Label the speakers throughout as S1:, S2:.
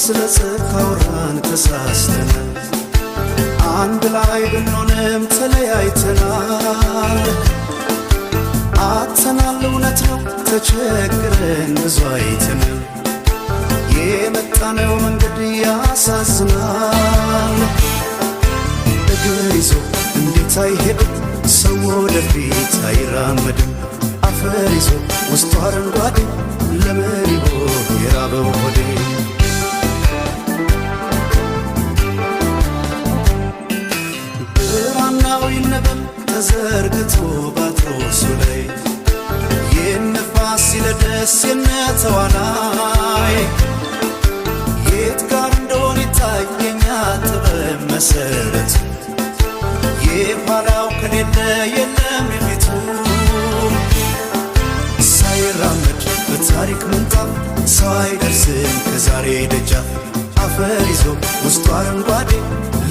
S1: ስለጽካውራን ተሳስተናል አንድ ላይ ብንሆንም ተለያይተናል አጥተናል እውነት ነው ተቸግረን ብዙ አይተናል የመጣነው መንገድ ያሳዝናል እግር ይዞ እንዴት አይሄድም ሰው ወደፊት አይራመድም አፈር ይዞ ውስጡ አረንጓዴ ለምን ይሆን የራበው ሆዴ ብራናው ይነበብ ተዘርግቶ ባትሮሱ ላይ የነፋስ ሲለደስ የነተዋናይ የት ጋር እንደሆነ ይታየኛ ጥበብ መሰረት የኋላው ከሌለ የለም የፊቱ ሳይራመድ በታሪክ ምንጣፍ ሰው አይደርስም ከዛሬ ደጃፍ አፈር ይዞ ውስጡ አረንጓዴ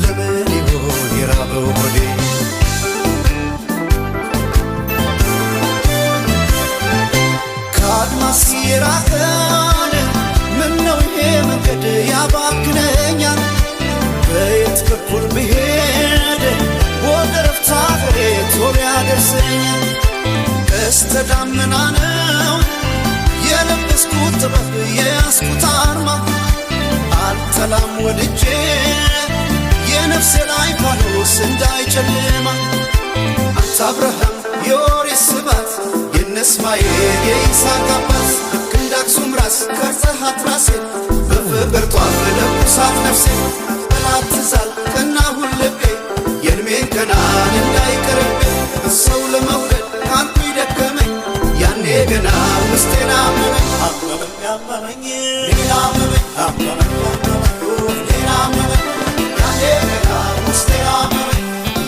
S1: ለምን ይሆን የራበው ሆዴ ከአድማስ የራቀን ምነው ይሄ መንገድ ያባክነኛል በየት በኩል ብሄድ ወደ ረፍታ ሀገሬ ቶሎ ያደርሰኛል ቀስተ ደመና ነው የለበስኩት ጥበብ የያዝኩት አርማ አልጠላም ወድጄ የነፍሴ ላይ ፋኖስ እንዳይጨልማ አንተ አብርሃም የኦሪት ስባት የነ እስማኤል የይስሐቅ አባት ልክ እንደ አክሱም ራስ ቀርጸሃት ራሴን በፍቅር ጧፍ ለኩሳት ነፍሴን ጠላት ትዛል ቀናሁን ልቤ የእድሜን ገናን እንዳይቀርብኝ ሰው ለመውደድ ካልኩ ደከመኝ ያኔ ገና ውስጤን አመመኝ አመመኝ ሌላ አመመኝ አመመኝ ሌላ አመመኝ ያኔ ገና ውስጤን አመመኝ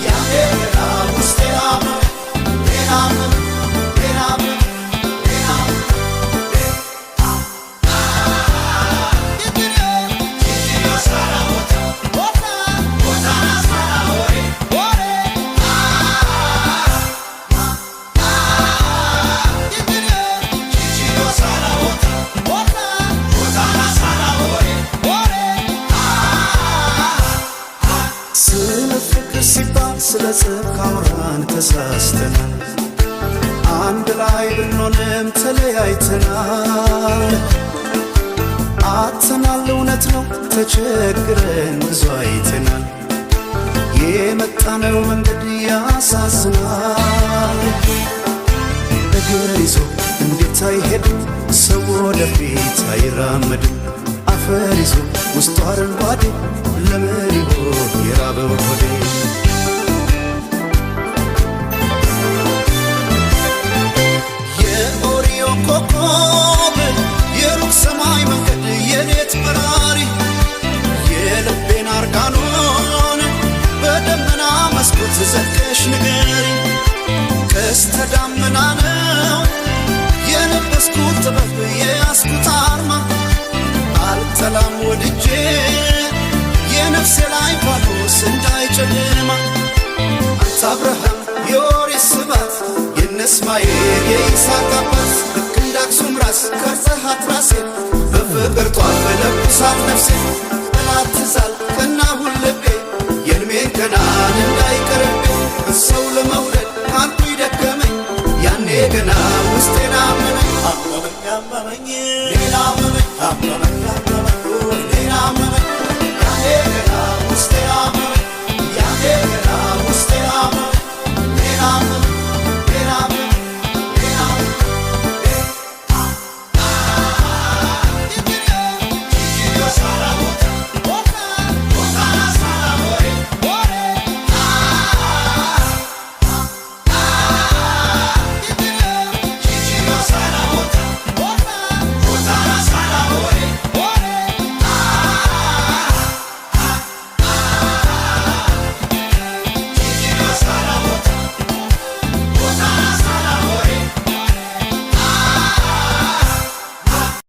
S1: ያኔ ገና ውስጤን አመመኝ ሌላ አመመኝ ሌላ አመመኝ ስለጽካውራን ተሳስተናል አንድ ላይ ብንሆንም ተለያይተናል አጥተናል እውነት ነው ተቸግረን ብዙ አይተናል የመጣነው መንገድ ያሳዝናል እግር ይዞ እንዴት አይሄድም ሰው ወደፊት አይራመድም አፈር ይዞ ውስጡ አረንጓዴ ለምን ይሆን የራበው ሆዴ ኮከብ የሩቅ ሰማይ መንገድ የሌት በራሪ የልቤን አርጋኖን በደመና መስኮት ዘልቀሽ ንገሪ ቀስተ ደመና ነው የለበስኩት ጥበብ የያዝኩት አርማ አልጠላም ወድጄ የነፍሴ ላይ ፋኖስ እንዳይጨልማ አንተ አብርሃም የኦሪት ስባት የነ እስማኤል የይስሐቅ አባት ልክ እንደ አክሱም ራስ ቀርጸሃት ራሴን በፍቅር ጧፍ ለኩሳት ነፍሴን ጠላት ትዛል